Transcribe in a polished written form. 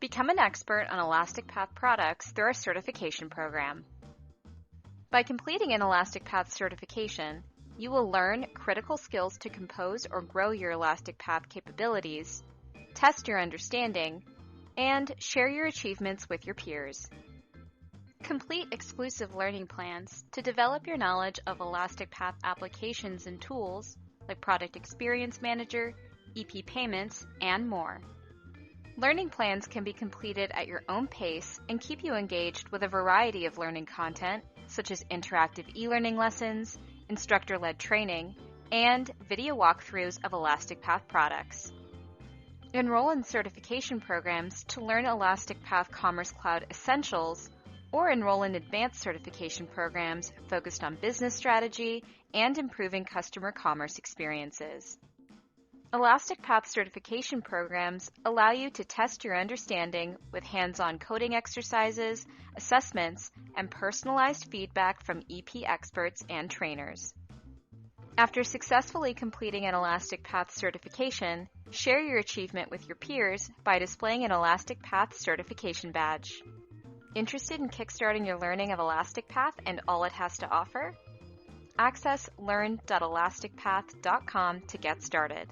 Become an expert on Elastic Path products through our certification program. By completing an Elastic Path certification, you will learn critical skills to compose or grow your Elastic Path capabilities, test your understanding, and share your achievements with your peers. Complete exclusive learning plans to develop your knowledge of Elastic Path applications and tools like Product Experience Manager, EP Payments, and more. Learning plans can be completed at your own pace and keep you engaged with a variety of learning content, such as interactive e-learning lessons, instructor-led training, and video walkthroughs of Elastic Path products. Enroll in certification programs to learn Elastic Path Commerce Cloud Essentials, or enroll in advanced certification programs focused on business strategy and improving customer commerce experiences. Elastic Path certification programs allow you to test your understanding with hands-on coding exercises, assessments, and personalized feedback from EP experts and trainers. After successfully completing an Elastic Path certification, share your achievement with your peers by displaying an Elastic Path certification badge. Interested in kickstarting your learning of Elastic Path and all it has to offer? Access learn.elasticpath.com to get started.